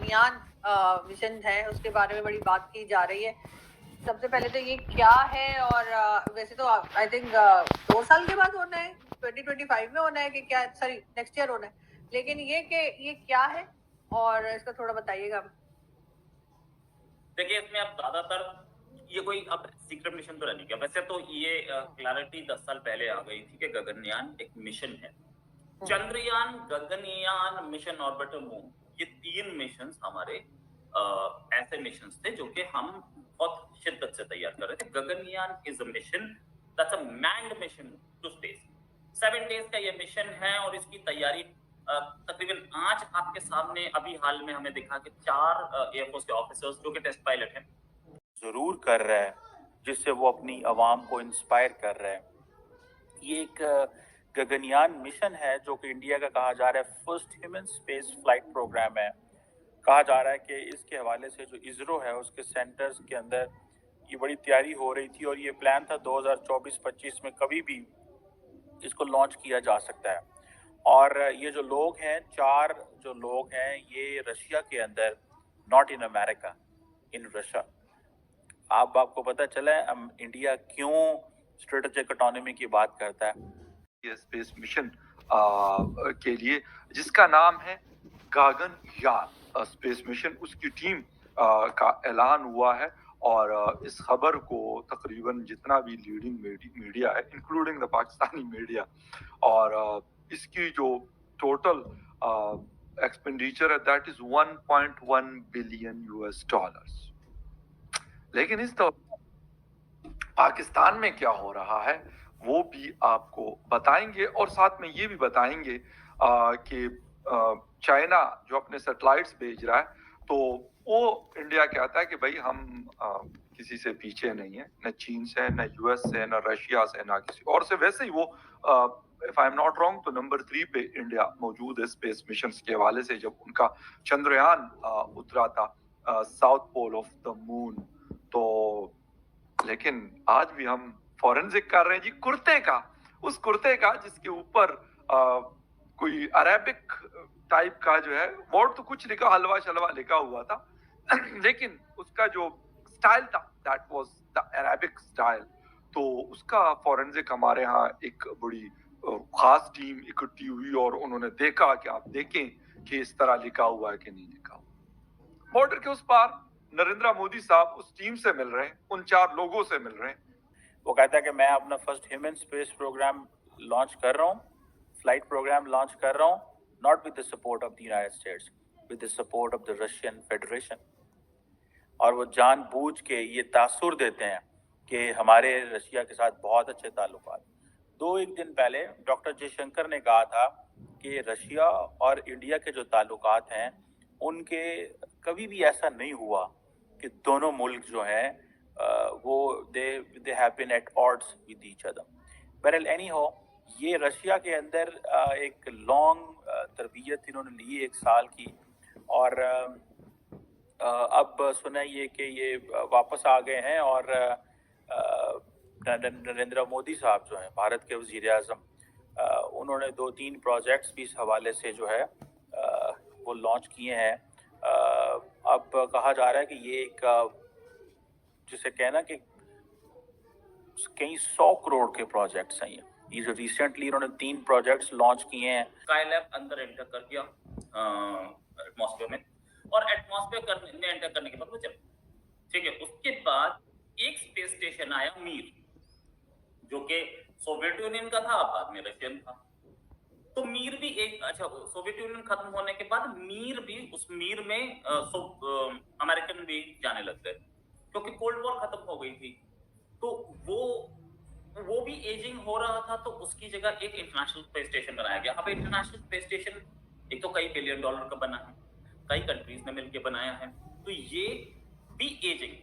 Gaganyaan mission है उसके बारे में बड़ी बात की जा रही है। सबसे पहले तो ये क्या है, और वैसे तो आई थिंक 2 साल के बाद होना है, 2025 में होना है कि क्या, सॉरी नेक्स्ट ईयर होना है, लेकिन ये क्या है और इसका थोड़ा बताइएगा। देखिए, इसमें अब ज्यादातर ये कोई अब सीक्रेट मिशन तो नहीं गया। वैसे तो ये क्लैरिटी 10 साल पहले आ गई थी कि गगनयान एक मिशन है। Chandrayaan, Gaganyaan, mission orbiter moon, ये 3 मिशंस हमारे ऐसे मिशंस थे जो कि हम बहुत शिद्दत से तैयार कर रहे थे। Gaganyaan is a mission that's a manned mission to space. 7 days का ये मिशन है और इसकी तैयारी तकरीबन आज आपके सामने अभी हाल में हमें दिखा कि 4 एयरफोर्स के ऑफिसर्स जो कि टेस्ट पायलट हैं जरूर कर रहा है, जिससे वो अपनी आवाम को इंस्पायर कर रहा है। ये एक गगनयान मिशन है जो कि इंडिया का कहा जा रहा है first human space flight program है। कहा जा रहा है कि इसके हवाले से जो इसरो है उसके सेंटर्स के अंदर ये बड़ी तैयारी हो रही थी और ये प्लान था 2024-25 में कभी भी इसको लॉन्च किया जा सकता है। और ये जो लोग हैं, 4 जो लोग हैं, ये रशिया के अंदर, not in America, in Russia. आपको पता चला है इंडिया क्यों स्ट्रेटेजिक ऑटोनॉमी की बात करता है। ये स्पेस मिशन के लिए जिसका नाम है गगनयान स्पेस मिशन, उसकी टीम का ऐलान हुआ है। और इस खबर को तकरीबन जितना भी लीडिंग मीडिया है, इंक्लूडिंग द पाकिस्तानी मीडिया, और इसकी जो टोटल एक्सपेंडिचर है that is 1.1 billion US dollars. लेकिन इस पाकिस्तान में क्या हो रहा है वो भी आपको बताएंगे, और साथ में ये भी बताएंगे कि चाइना जो अपने सैटेलाइट्स भेज रहा है, तो वो इंडिया कहता है कि भाई हम किसी से पीछे नहीं है, न चीन से, न यूएस से, न रशिया से, न किसी और से। वैसे ही वो if I am not wrong तो नंबर 3 पे इंडिया मौजूद है स्पेस मिशन के हवाले से, जब उनका चंद्रयान उतरा था south pole of the moon. तो लेकिन आज भी हम फॉरेंसिक कर रहे हैं जी कुर्ते का, उस कुर्ते का जिसके ऊपर कोई अरेबिक टाइप का जो है वर्ड तो कुछ लिखा, हलवा शलवा लिखा हुआ था लेकिन उसका जो स्टाइल था that was the Arabic style. तो उसका फॉरेंसिक हमारे यहाँ एक बड़ी खास टीम इकट्ठी हुई और उन्होंने देखा कि आप देखें कि इस तरह लिखा हुआ है कि नहीं लिखा हुआ। बॉर्डर के उस पार नरेंद्र मोदी साहब उस टीम से मिल रहे हैं, उन 4 लोगों से मिल रहे हैं। वो कहता है कि मैं अपना first human space program launch कर रहा हूँ, फ्लाइट प्रोग्राम लॉन्च कर रहा हूँ, not with the support of the United States, with the support of the Russian Federation. और वो जानबूझ के ये तासुर देते हैं कि हमारे रशिया के साथ बहुत अच्छे ताल्लुकात। 2-1 दिन पहले डॉक्टर जयशंकर ने कहा था कि रशिया और इंडिया के जो ताल्लुकात हैं उनके कभी भी ऐसा नहीं हुआ कि दोनों मुल्क जो हैं वो they have been at odds with each other. बहरहाल एनी हो, ये रशिया के अंदर एक लॉन्ग तरबियत इन्होंने ली 1 साल की, और अब सुना ये कि ये वापस आ गए हैं। और नरेंद्र मोदी साहब जो हैं भारत के वजीर आज़म, उन्होंने 2-3 प्रोजेक्ट्स भी इस हवाले से जो है वो लॉन्च किए हैं। अब कहा जा रहा है कि ये एक जिसे कहना कि कई 100 करोड़ के प्रोजेक्ट्स हैं। ये जो रिसेंटली इन्होंने 3 प्रोजेक्ट्स लॉन्च किए हैं। स्काईलैब अंदर एंटर कर दिया एटमॉस्फेयर में, और एटमॉस्फेयर में एंटर करने के बाद वो चल, ठीक है। उसके बाद एक स्पेस स्टेशन आया मीर, जो कि सोवियत यूनियन का था, बाद में रशियन था। तो मीर भी एक, अच्छा, सोवियत यूनियन खत्म होने के बाद मीर भी, उस मीर में अमेरिकन भी जाने लग गए क्योंकि कोल्ड वॉर खत्म हो गई थी। तो वो भी एजिंग हो रहा था, तो उसकी जगह एक इंटरनेशनल स्पेस स्टेशन बनाया गया। अब इंटरनेशनल स्पेस स्टेशन एक तो कई बिलियन डॉलर का बना है, कई कंट्रीज ने मिलकर बनाया है, तो ये भी एजिंग,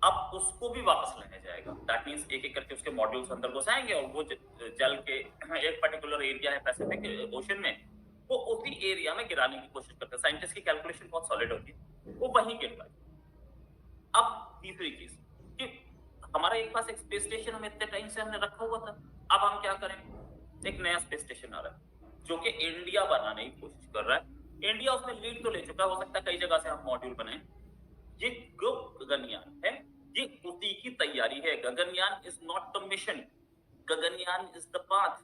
अब उसको भी वापस लाया जाएगा। दैट मींस एक एक करके उसके मॉड्यूल्स अंदर घुसाएंगे और वो जल के एक पर्टिकुलर एरिया है पैसिफिक ओशन में, वो उसी एरिया में गिराने की कोशिश करते हैं। साइंटिस्ट की कैलकुलेशन बहुत सॉलिड होती है, वो वहीं गिर पाए। अब तीसरी चीज कि हमारे एक पास एक स्पेस स्टेशन हम इतने टाइम से हमने रखा हुआ था, अब हम क्या करें? एक नया स्पेस स्टेशन आ रहा है जो कि इंडिया बनाने की कोशिश कर रहा है, इंडिया उसमें लीड तो ले चुका है, हो सकता है कई जगह से हम मॉड्यूल बनाए। ये जो गगनयान है, ये उसी की तैयारी है। Gaganyaan is not the mission, Gaganyaan is the path.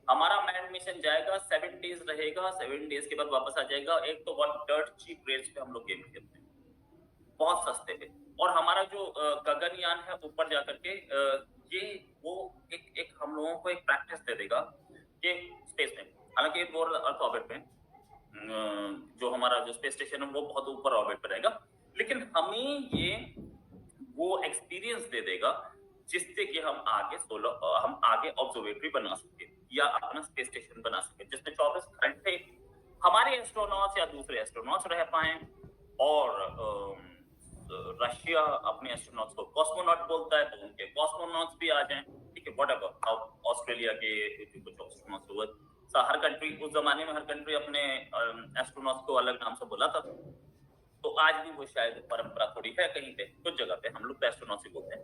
हमारा मैन मिशन जाएगा, 7 डेज रहेगा, 7 डेज के बाद वापस आ जाएगा। एक तो बहुत डर्ट चीप रेट्स पे हम लोग गेम खेलते हैं, बहुत सस्ते पे। और हमारा जो गगनयान है ऊपर जाकर के ये वो एक हम लोगों को एक प्रैक्टिस दे देगा कि स्पेस में, हालांकि वो अर्थ ऑर्बिट में, जो हमारा जो स्पेस स्टेशन है वो बहुत ऊपर ऑर्बिट पर रहेगा, लेकिन हमें ये वो एक्सपीरियंस दे देगा जिससे कि हम आगे ऑब्जर्वेटरी बना सके या अपना स्पेस स्टेशन बना सके, जिसमें 24 घंटे हमारे एस्ट्रोनॉट्स या दूसरे एस्ट्रोनॉट्स रह पाए। और रशिया अपने एस्ट्रोनॉट्स को कॉस्मोनॉट बोलता है, तो उनके कॉस्मोनॉट्स भी आ जाएं, ठीक है, व्हाटएवर। ऑस्ट्रेलिया के जो कुछ एस्ट्रोनॉट्स हुए, हर कंट्री उस जमाने में हर कंट्री अपने एस्ट्रोनॉट्स को अलग नाम से बुलाता था। तो आज भी वो शायद परंपरा थोड़ी है कहीं पे, कुछ जगह पे हम लोग एस्ट्रोनॉट्स ही बोलते हैं।